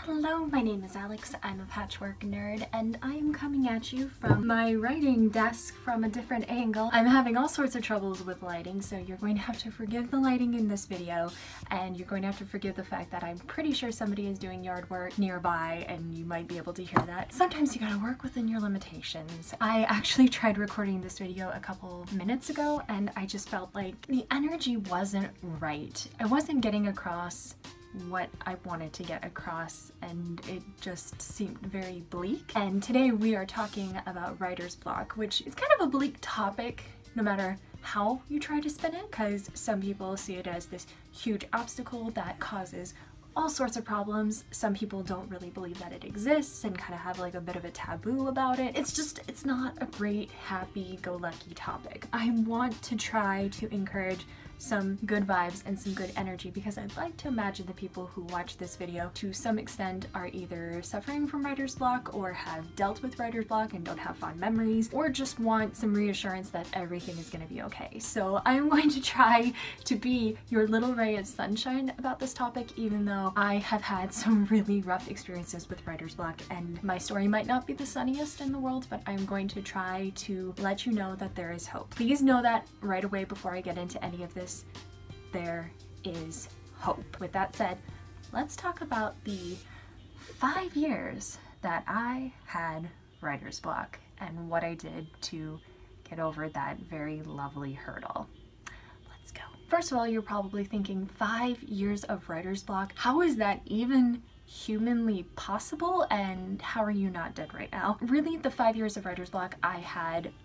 Hello, my name is Alex. I'm a patchwork nerd and I am coming at you from my writing desk from a different angle. I'm having all sorts of troubles with lighting, so you're going to have to forgive the lighting in this video, and you're going to have to forgive the fact that I'm pretty sure somebody is doing yard work nearby and you might be able to hear that. Sometimes you gotta work within your limitations. I actually tried recording this video a couple minutes ago and I just felt like the energy wasn't right. I wasn't getting across what I wanted to get across and it just seemed very bleak. And today we are talking about writer's block, which is kind of a bleak topic no matter how you try to spin it, because some people see it as this huge obstacle that causes all sorts of problems. Some people don't really believe that it exists and kind of have like a bit of a taboo about it. It's not a great, happy-go-lucky topic. I want to try to encourage some good vibes and some good energy, because I'd like to imagine the people who watch this video to some extent are either suffering from writer's block or have dealt with writer's block and don't have fond memories, or just want some reassurance that everything is going to be okay. So I'm going to try to be your little ray of sunshine about this topic, even though I have had some really rough experiences with writer's block and my story might not be the sunniest in the world, but I'm going to try to let you know that there is hope. Please know that right away before I get into any of this. There is hope. With that said, let's talk about the 5 years that I had writer's block and what I did to get over that very lovely hurdle. Let's go. First of all, you're probably thinking 5 years of writer's block? How is that even humanly possible, and how are you not dead right now? Really, the 5 years of writer's block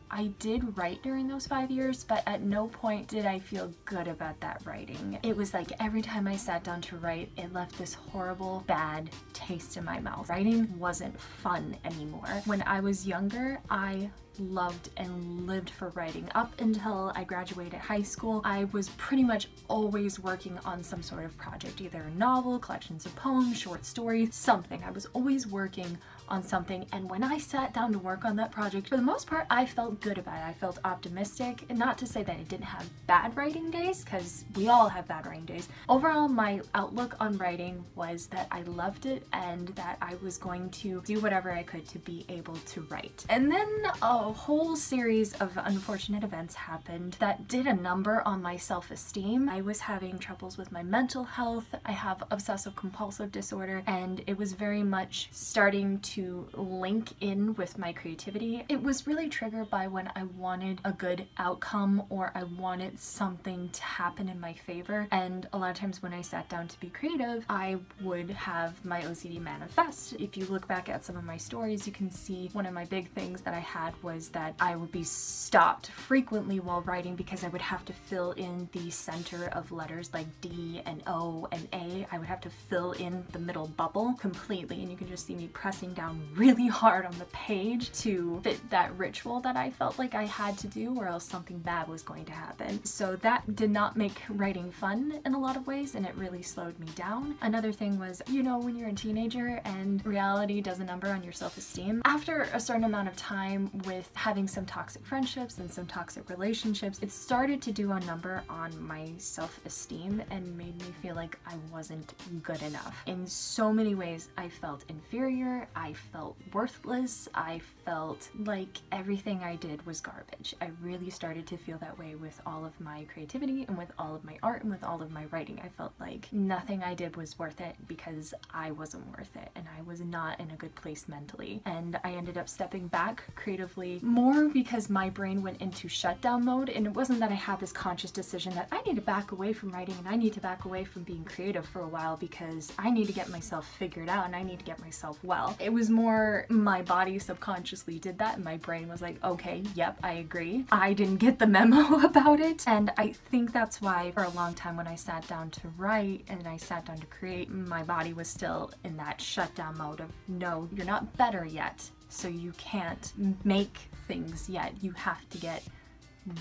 I did write during those 5 years, but at no point did I feel good about that writing. It was like every time I sat down to write, it left this horrible, bad taste in my mouth. Writing wasn't fun anymore. When I was younger, I loved and lived for writing. Up until I graduated high school, I was pretty much always working on some sort of project, either a novel, collections of poems, short stories, something. I was always working on something, and when I sat down to work on that project, for the most part, I felt good about it. I felt optimistic, and not to say that I didn't have bad writing days, because we all have bad writing days. Overall, my outlook on writing was that I loved it and that I was going to do whatever I could to be able to write. And then a whole series of unfortunate events happened that did a number on my self-esteem. I was having troubles with my mental health. I have obsessive compulsive disorder, and it was very much starting to link in with my creativity. It was really triggered by when I wanted a good outcome or I wanted something to happen in my favor, and a lot of times when I sat down to be creative, I would have my OCD manifest. If you look back at some of my stories, you can see one of my big things that I had was that I would be stopped frequently while writing because I would have to fill in the center of letters like D and O and A. I would have to fill in the middle bubble completely, and you can just see me pressing down really hard on the page to fit that ritual that I felt like I had to do, or else something bad was going to happen. So that did not make writing fun in a lot of ways, and it really slowed me down. Another thing was, you know, when you're a teenager and reality does a number on your self-esteem, after a certain amount of time with having some toxic friendships and some toxic relationships, it started to do a number on my self-esteem and made me feel like I wasn't good enough. In so many ways, I felt inferior, I felt worthless, I felt like everything I did was garbage. I really started to feel that way with all of my creativity and with all of my art and with all of my writing. I felt like nothing I did was worth it because I wasn't worth it and I was not in a good place mentally. And I ended up stepping back creatively more because my brain went into shutdown mode, and it wasn't that I had this conscious decision that I need to back away from writing and I need to back away from being creative for a while because I need to get myself figured out and I need to get myself well. It was more my body subconsciously did that and my brain was like, okay, yep, I agree. I didn't get the memo about it, and I think that's why for a long time when I sat down to write and I sat down to create, my body was still in that shutdown mode of, no, you're not better yet, so you can't make things yet. You have to get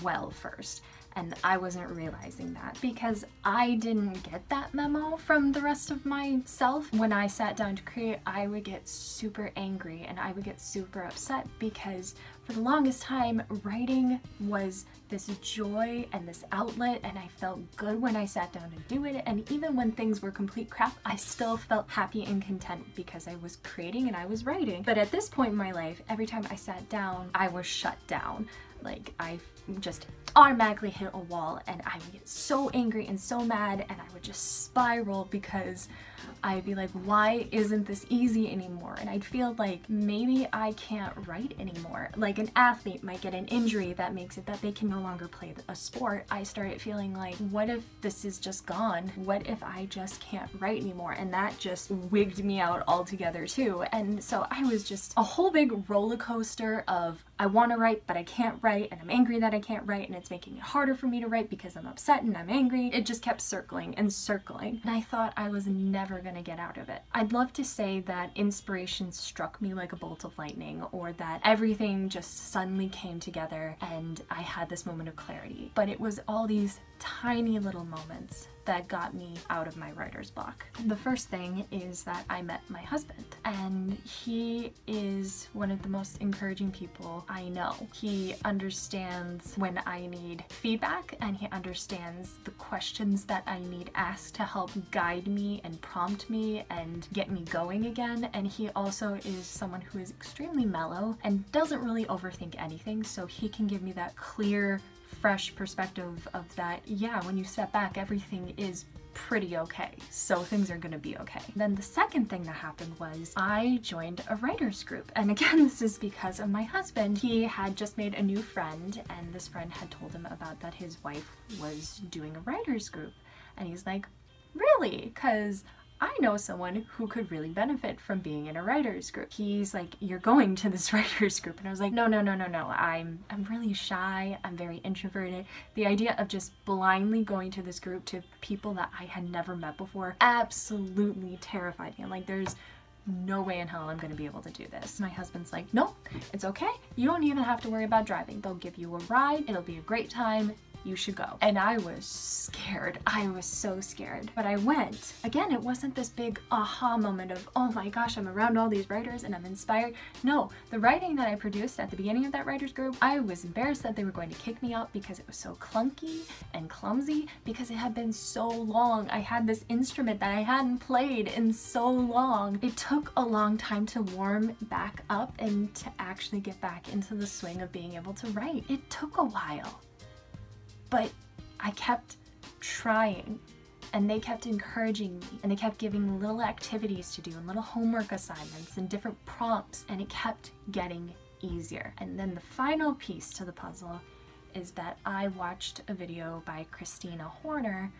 well first. and I wasn't realizing that because I didn't get that memo from the rest of myself. When I sat down to create, I would get super angry and I would get super upset because for the longest time, writing was this joy and this outlet, and I felt good when I sat down to do it, and even when things were complete crap, I still felt happy and content because I was creating and I was writing. But at this point in my life, every time I sat down, I was shut down. Like, I just automatically hit a wall and I would get so angry and so mad, and I would just spiral because I'd be like, why isn't this easy anymore? And I'd feel like maybe I can't write anymore. Like an athlete might get an injury that makes it that they can no longer play a sport. I started feeling like, what if this is just gone? What if I just can't write anymore? And that just wigged me out altogether too. And so I was just a whole big roller coaster of, I want to write, but I can't write, and I'm angry that I can't write, and it's making it harder for me to write because I'm upset and I'm angry. It just kept circling and circling, and I thought I was never gonna get out of it. I'd love to say that inspiration struck me like a bolt of lightning, or that everything just suddenly came together and I had this moment of clarity, but it was all these tiny little moments that got me out of my writer's block. The first thing is that I met my husband, and he is one of the most encouraging people I know. He understands when I need feedback, and he understands the questions that I need asked to help guide me and prompt me and get me going again. And he also is someone who is extremely mellow and doesn't really overthink anything, so he can give me that clear, fresh perspective of that, yeah, when you step back, everything is pretty okay, so things are gonna be okay. Then the second thing that happened was I joined a writer's group, and again, this is because of my husband. He had just made a new friend, and this friend had told him about that his wife was doing a writer's group, and he's like, really? Because I know someone who could really benefit from being in a writer's group. He's like, you're going to this writer's group. And I was like, no. I'm really shy. I'm very introverted. The idea of just blindly going to this group to people that I had never met before absolutely terrified me. I'm like, there's no way in hell I'm gonna be able to do this. My husband's like, no, it's okay. You don't even have to worry about driving. They'll give you a ride. It'll be a great time. You should go. And I was scared. I was so scared. But I went. Again, it wasn't this big aha moment of, oh my gosh, I'm around all these writers and I'm inspired. No, the writing that I produced at the beginning of that writers group, I was embarrassed that they were going to kick me out because it was so clunky and clumsy, because it had been so long. I had this instrument that I hadn't played in so long. It took a long time to warm back up and to actually get back into the swing of being able to write. It took a while. But I kept trying, and they kept encouraging me, and they kept giving me little activities to do and little homework assignments and different prompts, and it kept getting easier. And then the final piece to the puzzle is that I watched a video by Christina Horner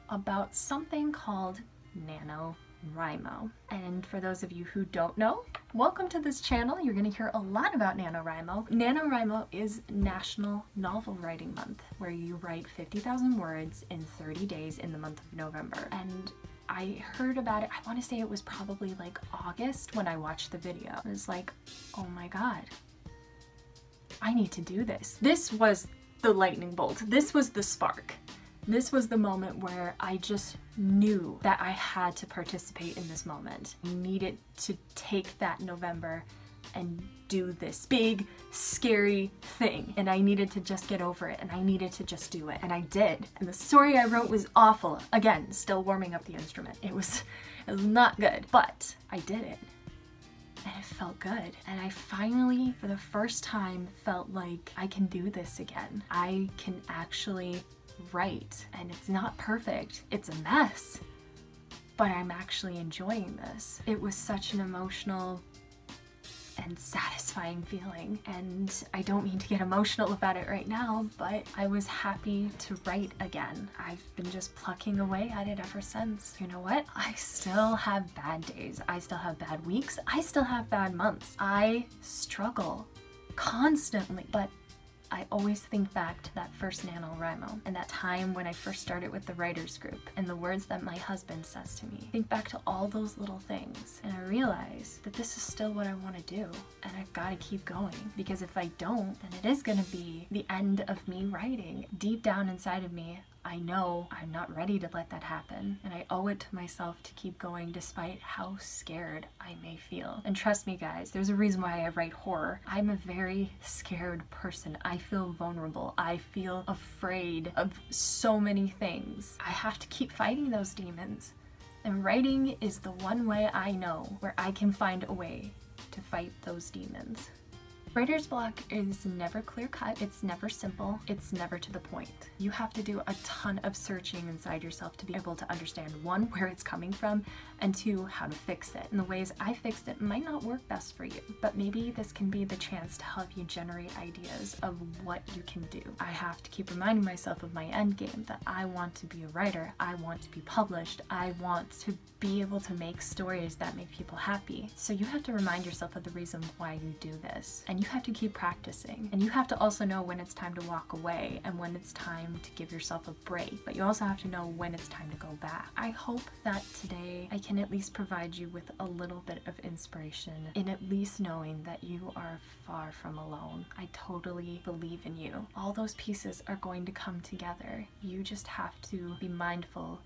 about something called NaNoWriMo. And for those of you who don't know, welcome to this channel. You're gonna hear a lot about NaNoWriMo. NaNoWriMo is National Novel Writing Month, where you write 50,000 words in 30 days in the month of November. And I heard about it, I wanna say it was probably like August when I watched the video. I was like, oh my God, I need to do this. This was the lightning bolt. This was the spark. This was the moment where I just knew that I had to participate in this moment. I needed to take that November and do this big, scary thing. And I needed to just get over it, and I needed to just do it. And I did. And the story I wrote was awful. Again, still warming up the instrument. It was not good, but I did it. And it felt good. And I finally, for the first time, felt like I can do this again. I can actually write, and it's not perfect. It's a mess, but I'm actually enjoying this. It was such an emotional and satisfying feeling, and I don't mean to get emotional about it right now, but I was happy to write again. I've been just plucking away at it ever since. You know what? I still have bad days. I still have bad weeks. I still have bad months. I struggle constantly, but I always think back to that first NaNoWriMo and that time when I first started with the writers group and the words that my husband says to me. Think back to all those little things, and I realize that this is still what I want to do, and I've got to keep going, because if I don't, then it is going to be the end of me writing. Deep down inside of me, I know I'm not ready to let that happen, and I owe it to myself to keep going despite how scared I may feel. And trust me guys, there's a reason why I write horror. I'm a very scared person. I feel vulnerable. I feel afraid of so many things. I have to keep fighting those demons. And writing is the one way I know where I can find a way to fight those demons. Writer's block is never clear-cut, it's never simple, it's never to the point. You have to do a ton of searching inside yourself to be able to understand, one, where it's coming from, and two, how to fix it. And the ways I fixed it might not work best for you, but maybe this can be the chance to help you generate ideas of what you can do. I have to keep reminding myself of my end game, that I want to be a writer, I want to be published, I want to be able to make stories that make people happy. So you have to remind yourself of the reason why you do this. And you have to keep practicing, and you have to also know when it's time to walk away and when it's time to give yourself a break, but you also have to know when it's time to go back. I hope that today I can at least provide you with a little bit of inspiration in at least knowing that you are far from alone. I totally believe in you. All those pieces are going to come together. You just have to be mindful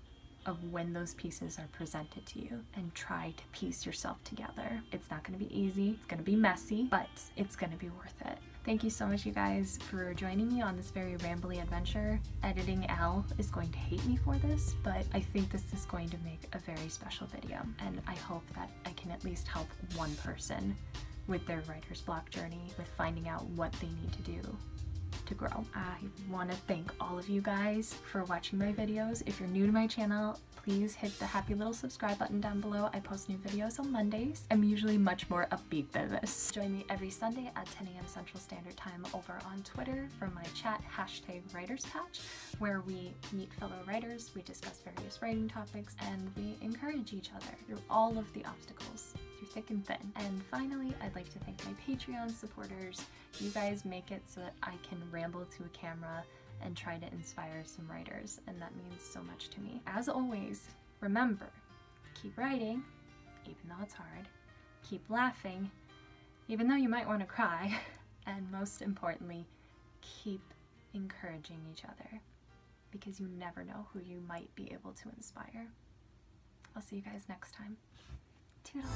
of when those pieces are presented to you and try to piece yourself together. It's not going to be easy, it's going to be messy, but it's going to be worth it. Thank you so much, you guys, for joining me on this very rambly adventure. Editing Al is going to hate me for this, but I think this is going to make a very special video, and I hope that I can at least help one person with their writer's block journey, with finding out what they need to do to grow. I want to thank all of you guys for watching my videos. If you're new to my channel, please hit the happy little subscribe button down below. I post new videos on Mondays. I'm usually much more upbeat than this. Join me every Sunday at 10 a.m. Central Standard Time over on Twitter for my chat #WritersPatch, where we meet fellow writers, we discuss various writing topics, and we encourage each other through all of the obstacles, through thick and thin. And finally, I'd like to thank my Patreon supporters. You guys make it so that I can ramble to a camera and try to inspire some writers, and that means so much to me. As always, remember, keep writing, even though it's hard, keep laughing, even though you might want to cry, and most importantly, keep encouraging each other, because you never know who you might be able to inspire. I'll see you guys next time. Toodles!